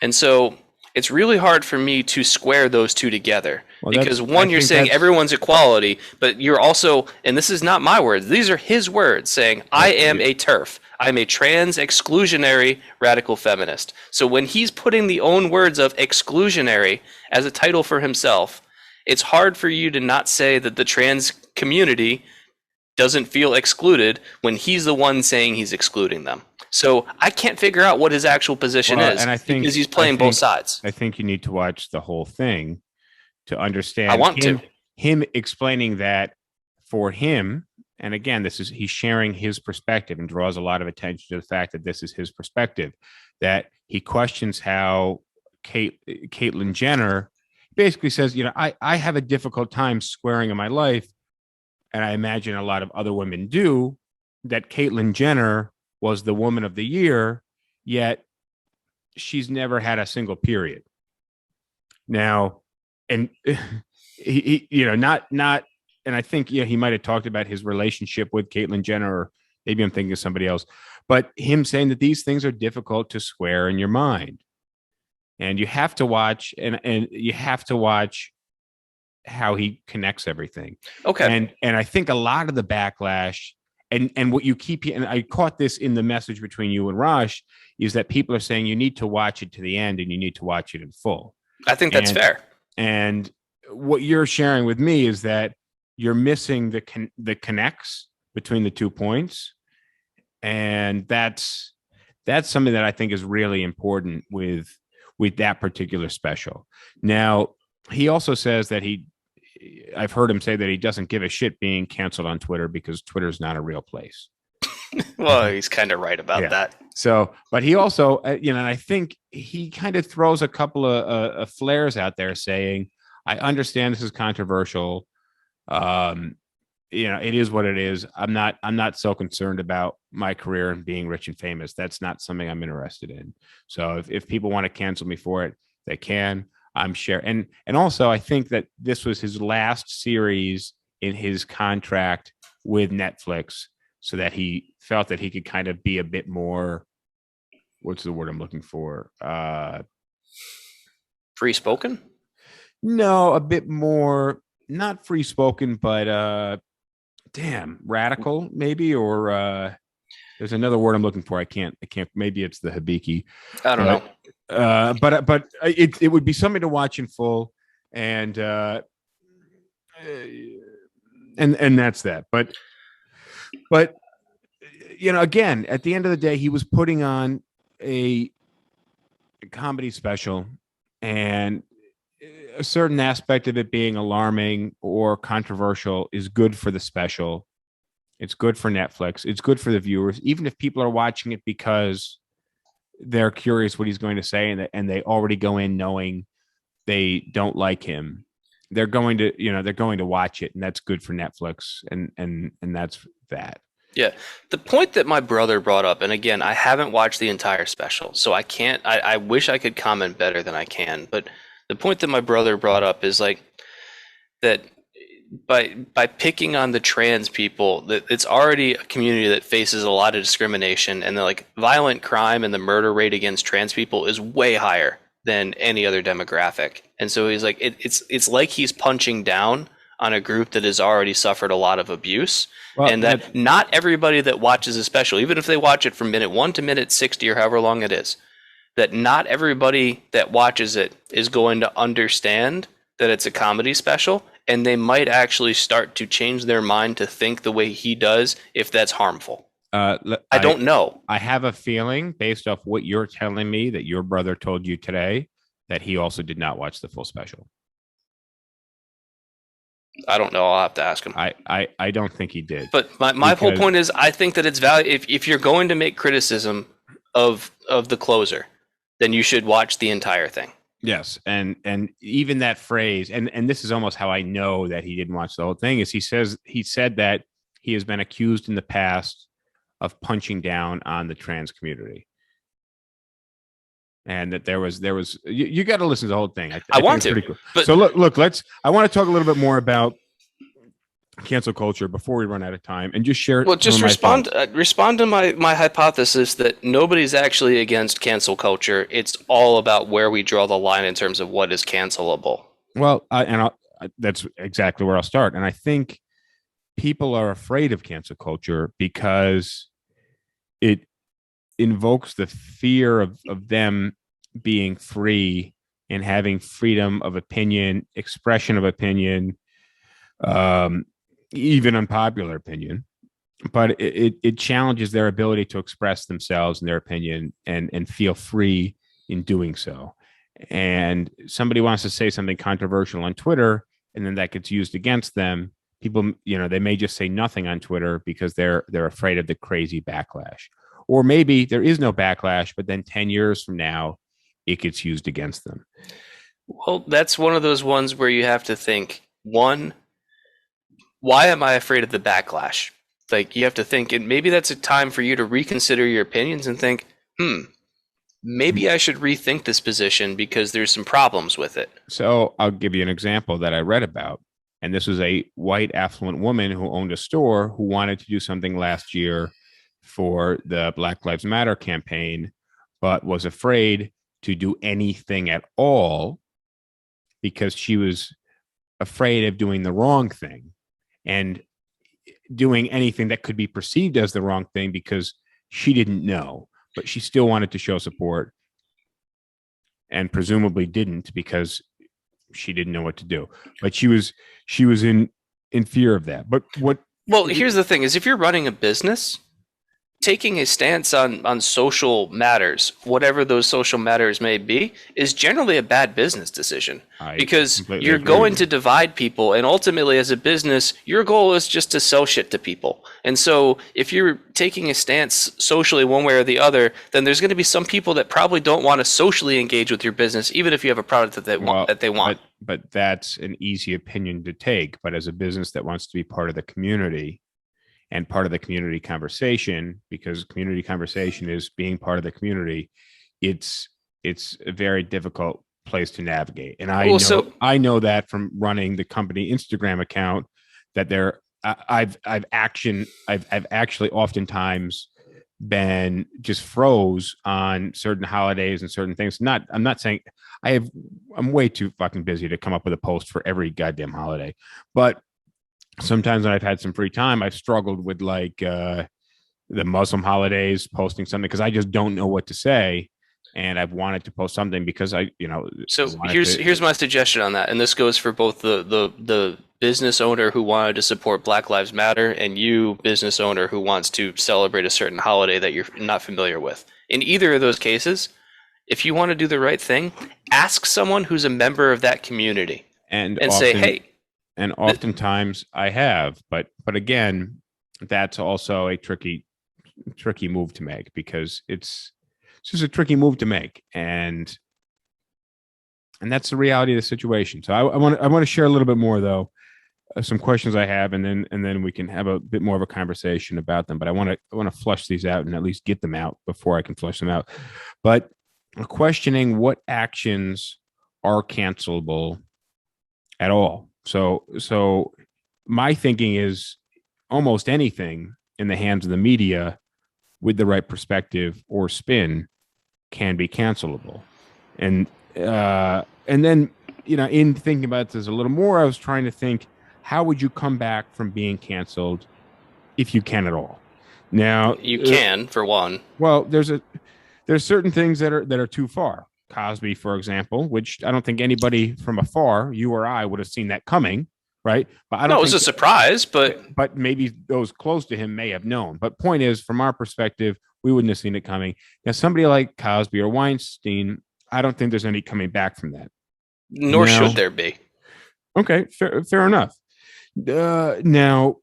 And so it's really hard for me to square those two together, because one, you're saying everyone's equality, but you're also, and this is not my words, these are his words, saying I am a TERF. I'm a trans exclusionary radical feminist. So when he's putting the own words of exclusionary as a title for himself, it's hard for you to not say that the trans community doesn't feel excluded when he's the one saying he's excluding them. So I can't figure out what his actual position is, and because he's playing both sides. I think you need to watch the whole thing to understand. I want him explaining that for him. And again, he's sharing his perspective and draws a lot of attention to the fact that this is his perspective, that he questions how Caitlyn Jenner basically says, I have a difficult time squaring in my life, and I imagine a lot of other women do, that Caitlyn Jenner was the woman of the year, yet she's never had a single period. Now, and he not, and I think, he might have talked about his relationship with Caitlyn Jenner, or maybe I'm thinking of somebody else, but him saying that these things are difficult to square in your mind. And you have to watch, and you have to watch how he connects everything. Okay. And I think a lot of the backlash, and what you keep, and I caught this in the message between you and Raj, is that people are saying you need to watch it to the end, and you need to watch it in full. I think that's fair. And what you're sharing with me is that you're missing the connects between the 2 points, and that's something that I think is really important with that particular special. Now, he also says that I've heard him say that he doesn't give a shit being canceled on Twitter because Twitter's not a real place. Well, he's kind of right about that. So, but he also, and I think he kind of throws a couple of flares out there saying, I understand this is controversial. it is what it is. I'm not so concerned about my career and being rich and famous. That's not something I'm interested in. So if people want to cancel me for it, they can. I'm sure. And also I think that this was his last series in his contract with Netflix, so that he felt that he could kind of be a bit more, what's the word I'm looking for? Free spoken? No, a bit more, not free spoken, but radical maybe, or there's another word I'm looking for. I can't, maybe it's the Hibiki. I don't know. But it would be something to watch in full, and that's that. But again, at the end of the day, he was putting on a comedy special, and a certain aspect of it being alarming or controversial is good for the special. It's good for Netflix. It's good for the viewers, even if people are watching it because they're curious what he's going to say, and they already go in knowing they don't like him. They're going to watch it, and that's good for Netflix, and that's that. Yeah. The point that my brother brought up, and again, I haven't watched the entire special, so I can't, I wish I could comment better than I can, but the point that my brother brought up is like that by picking on the trans people, that it's already a community that faces a lot of discrimination, and the like violent crime and the murder rate against trans people is way higher than any other demographic. And so he's like, it's like he's punching down on a group that has already suffered a lot of abuse. Well, and that not everybody that watches a special, even if they watch it from minute 1 to minute 60 or however long it is, that not everybody that watches it is going to understand that it's a comedy special, and they might actually start to change their mind to think the way he does if that's harmful. I don't know. I have a feeling, based off what you're telling me, that your brother told you today, that he also did not watch the full special. I don't know. I'll have to ask him. I don't think he did. But my whole point is, I think that it's value. If you're going to make criticism of the closer, then you should watch the entire thing. Yes, and even that phrase, and this is almost how I know that he didn't watch the whole thing, is he said that he has been accused in the past of punching down on the trans community, and that there was you got to listen to the whole thing. I want to. Cool. But so look, I want to talk a little bit more about cancel culture before we run out of time, and just share. Well, just respond to my hypothesis that nobody's actually against cancel culture. It's all about where we draw the line in terms of what is cancelable. Well, that's exactly where I'll start. And I think people are afraid of cancel culture because it invokes the fear of them being free and having freedom of opinion, expression of opinion, even unpopular opinion, but it challenges their ability to express themselves and their opinion and feel free in doing so. And somebody wants to say something controversial on Twitter, and then that gets used against them. People, they may just say nothing on Twitter because they're afraid of the crazy backlash. Or maybe there is no backlash, but then 10 years from now, it gets used against them. Well, that's one of those ones where you have to think, one, why am I afraid of the backlash? Like, you have to think, and maybe that's a time for you to reconsider your opinions and think, maybe I should rethink this position because there's some problems with it. So I'll give you an example that I read about. And this was a white affluent woman who owned a store who wanted to do something last year for the Black Lives Matter campaign, but was afraid to do anything at all because she was afraid of doing the wrong thing and doing anything that could be perceived as the wrong thing because she didn't know, but she still wanted to show support and presumably didn't because she didn't know what to do. But she was in fear of that. But well, here's the thing is, if you're running a business, taking a stance on social matters, whatever those social matters may be, is generally a bad business decision because you're going to divide people. And ultimately, as a business, your goal is just to sell shit to people. And so if you're taking a stance socially one way or the other, then there's going to be some people that probably don't want to socially engage with your business, even if you have a product that they want. but that's an easy opinion to take. But as a business that wants to be part of the community and part of the community conversation, because community conversation is being part of the community, it's a very difficult place to navigate. And I know that from running the company Instagram account that I've actually oftentimes been just froze on certain holidays and certain things. I'm not saying I'm way too fucking busy to come up with a post for every goddamn holiday, but sometimes when I've had some free time, I've struggled with like the Muslim holidays, posting something because I just don't know what to say, and I've wanted to post something because So here's my suggestion on that, and this goes for both the business owner who wanted to support Black Lives Matter and you, business owner who wants to celebrate a certain holiday that you're not familiar with. In either of those cases, if you want to do the right thing, ask someone who's a member of that community and say, hey. And oftentimes I have, but again, that's also a tricky move to make because it's just a tricky move to make, and that's the reality of the situation. So I want to share a little bit more though, some questions I have, and then we can have a bit more of a conversation about them. But I want to flush these out and at least get them out before I can flush them out. But questioning what actions are cancelable at all. So my thinking is almost anything in the hands of the media with the right perspective or spin can be cancelable. And then, in thinking about this a little more, I was trying to think, how would you come back from being canceled if you can at all? Now you can, for one. Well, there's certain things that are too far. Cosby, for example, which I don't think anybody from afar, you or I, would have seen that coming, right? But I don't. No, it was a surprise, but maybe those close to him may have known. But point is, from our perspective, we wouldn't have seen it coming. Now, somebody like Cosby or Weinstein, I don't think there's any coming back from that. Nor should there be. Okay, fair enough. Now,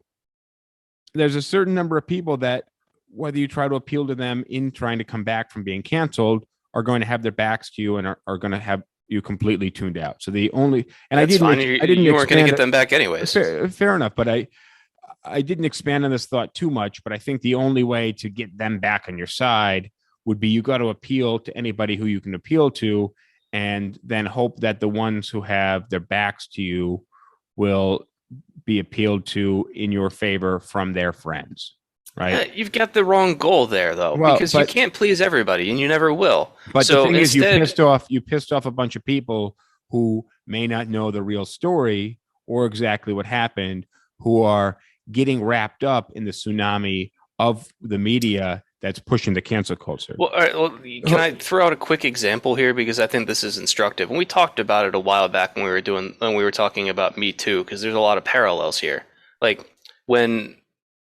there's a certain number of people that, whether you try to appeal to them in trying to come back from being canceled, are going to have their backs to you and are going to have you completely tuned out. So you weren't going to get them back anyways. Fair enough, but I didn't expand on this thought too much. But I think the only way to get them back on your side would be you got to appeal to anybody who you can appeal to, and then hope that the ones who have their backs to you will be appealed to in your favor from their friends. Right. You've got the wrong goal there, though, because you can't please everybody, and you never will. But the thing is, you pissed off a bunch of people who may not know the real story or exactly what happened, who are getting wrapped up in the tsunami of the media that's pushing the cancel culture. Well, all right, can I throw out a quick example here, because I think this is instructive, and we talked about it a while back when we were talking about Me Too, because there's a lot of parallels here. Like when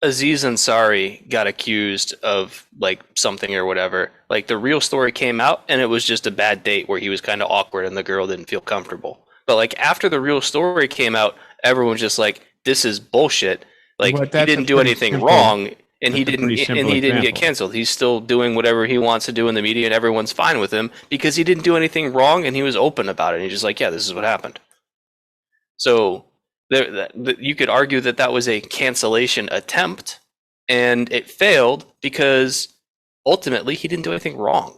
Aziz Ansari got accused of like something or whatever, like the real story came out and it was just a bad date where he was kind of awkward and the girl didn't feel comfortable. But like after the real story came out, everyone's just like, this is bullshit. Like he didn't do anything wrong and he didn't get canceled. He's still doing whatever he wants to do in the media and everyone's fine with him because he didn't do anything wrong and he was open about it. And he's just like, yeah, this is what happened. So you could argue that was a cancellation attempt, and it failed because ultimately he didn't do anything wrong.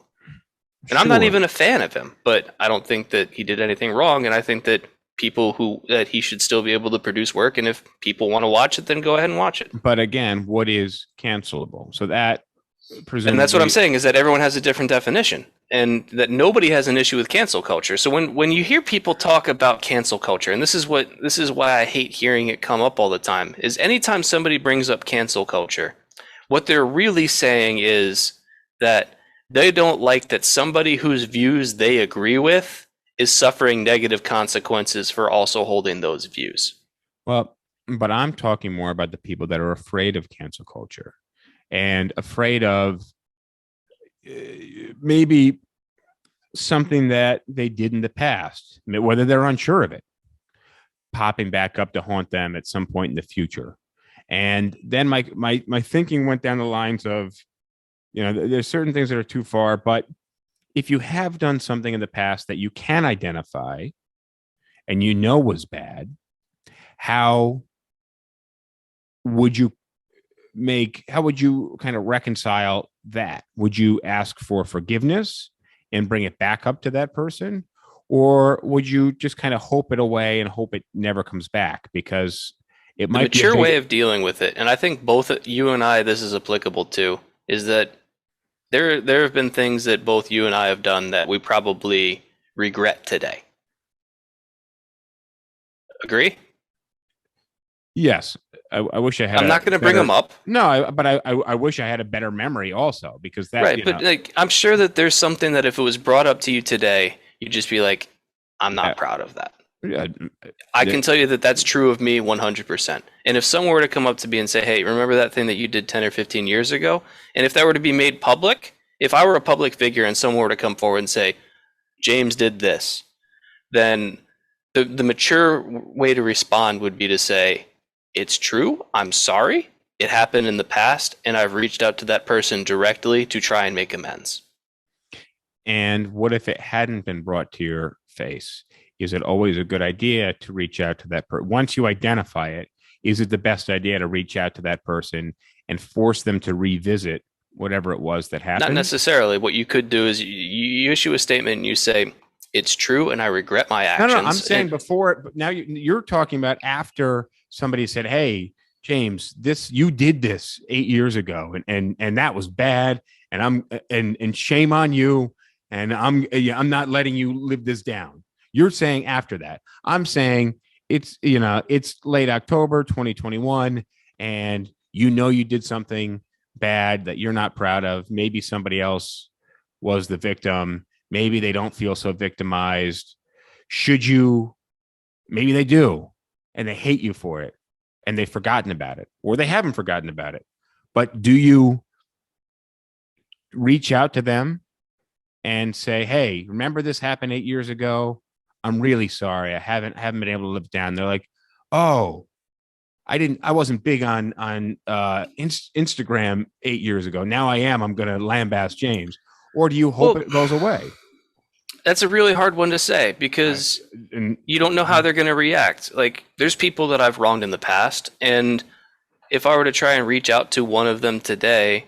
And I'm not even a fan of him, but I don't think that he did anything wrong, and I think that that he should still be able to produce work, and if people want to watch it, then go ahead and watch it. But again, what is cancelable? So that presumably, and that's what I'm saying, is that everyone has a different definition, and that nobody has an issue with cancel culture. So when you hear people talk about cancel culture, and this is why I hate hearing it come up all the time, is anytime somebody brings up cancel culture, what they're really saying is that they don't like that somebody whose views they agree with is suffering negative consequences for also holding those views. Well, but I'm talking more about the people that are afraid of cancel culture and afraid of maybe something that they did in the past, whether they're unsure of it, popping back up to haunt them at some point in the future. And then my thinking went down the lines of, there's certain things that are too far, but if you have done something in the past that you can identify and you know was bad, how would you kind of reconcile that? Would you ask for forgiveness and bring it back up to that person? Or would you just kind of hope it away and hope it never comes back? Because it The might be mature way of dealing with it, and I think both you and I, this is applicable to, is that there have been things that both you and I have done that we probably regret today. Agree? Yes. I wish I had. I'm not going to bring them up. No, but I wish I had a better memory also, because that Right, but like I'm sure that there's something that if it was brought up to you today, you'd just be like, I'm not proud of that. I can tell you that that's true of me 100%. And if someone were to come up to me and say, hey, remember that thing that you did 10 or 15 years ago? And if that were to be made public, if I were a public figure and someone were to come forward and say, James did this, then the mature way to respond would be to say, it's true, I'm sorry, it happened in the past, and I've reached out to that person directly to try and make amends. And what if it hadn't been brought to your face? Is it always a good idea to reach out to that person? Once you identify it, is it the best idea to reach out to that person and force them to revisit whatever it was that happened? Not necessarily. What you could do is you issue a statement and you say, it's true and I regret my actions. No, I'm saying before, but now you're talking about after somebody said, hey, James, you did this 8 years ago and that was bad. And shame on you. And I'm not letting you live this down. You're saying after that. I'm saying it's late October 2021 and you did something bad that you're not proud of. Maybe somebody else was the victim. Maybe they don't feel so victimized. Maybe they do and they hate you for it and they've forgotten about it or they haven't forgotten about it. But do you reach out to them and say, hey, remember this happened 8 years ago? I'm really sorry. I haven't been able to live down. They're like, oh, I wasn't big on Instagram 8 years ago. Now I am. I'm going to lambast James. Or do you hope it goes away? That's a really hard one to say because you don't know how they're going to react. Like there's people that I've wronged in the past. And if I were to try and reach out to one of them today,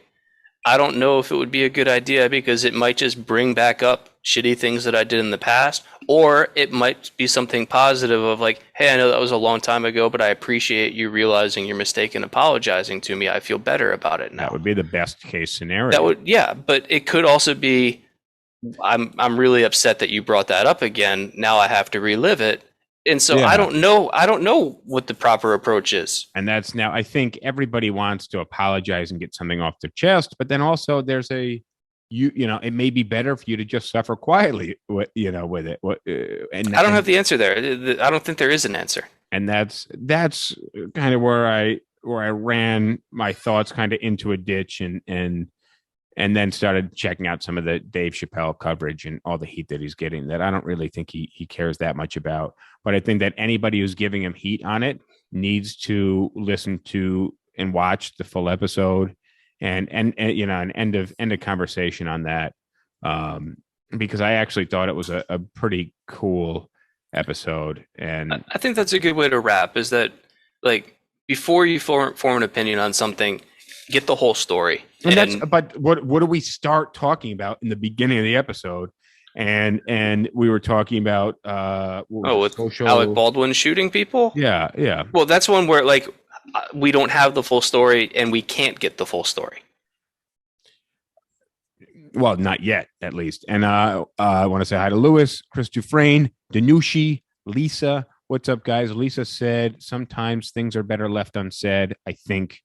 I don't know if it would be a good idea because it might just bring back up shitty things that I did in the past, or it might be something positive of like, hey, I know that was a long time ago, but I appreciate you realizing your mistake and apologizing to me. I feel better about it now. That would be the best case scenario. But it could also be, I'm really upset that you brought that up again. Now I have to relive it. And so I don't know what the proper approach is. And that's now, I think everybody wants to apologize and get something off their chest, but then also there's it may be better for you to just suffer quietly, with it. And I don't have the answer there. I don't think there is an answer. And that's kind of where I ran my thoughts kind of into a ditch and then started checking out some of the Dave Chappelle coverage and all the heat that he's getting that I don't really think he cares that much about. But I think that anybody who's giving him heat on it needs to listen to and watch the full episode and an end of conversation on that. Because I actually thought it was a pretty cool episode. And I think that's a good way to wrap is that like before you form an opinion on something, get the whole story. But what do we start talking about in the beginning of the episode? And we were talking about with Alec Baldwin shooting people. Yeah. Well, that's one where like we don't have the full story and we can't get the full story. Well, not yet, at least. And I want to say hi to Lewis, Chris Dufresne, Danushi, Lisa. What's up, guys? Lisa said sometimes things are better left unsaid. I think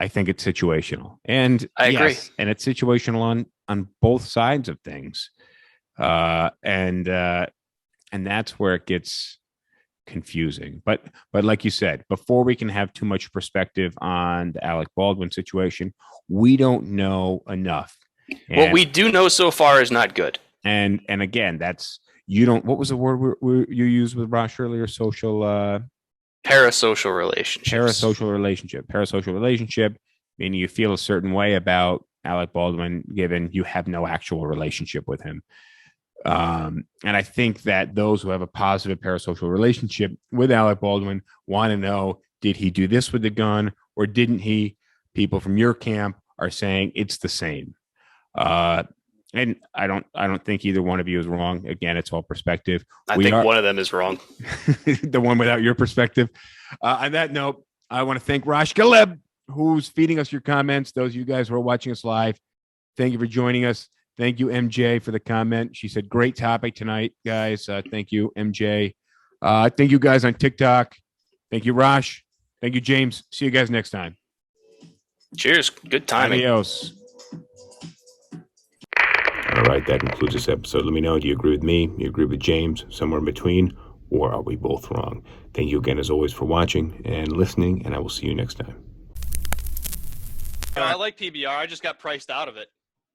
it's situational, and I agree. And it's situational on both sides of things, and that's where it gets confusing. But like you said, before we can have too much perspective on the Alec Baldwin situation, we don't know enough. And what we do know so far is not good. And again, that's what was the word you used with Rosh earlier? Parasocial relationship, meaning you feel a certain way about Alec Baldwin, given you have no actual relationship with him. And I think that those who have a positive parasocial relationship with Alec Baldwin want to know, did he do this with the gun or didn't he? People from your camp are saying it's the same. And I don't think either one of you is wrong. Again, it's all perspective. I think one of them is wrong. The one without your perspective. On that note, I want to thank Rosh Galeb, who's feeding us your comments. Those of you guys who are watching us live, thank you for joining us. Thank you, MJ, for the comment. She said, great topic tonight, guys. Thank you, MJ. Thank you guys on TikTok. Thank you, Rosh. Thank you, James. See you guys next time. Cheers. Good timing. Adios. All right, that concludes this episode. Let me know, do you agree with me? Do you agree with James? Somewhere in between? Or are we both wrong? Thank you again, as always, for watching and listening, and I will see you next time. I like PBR. I just got priced out of it.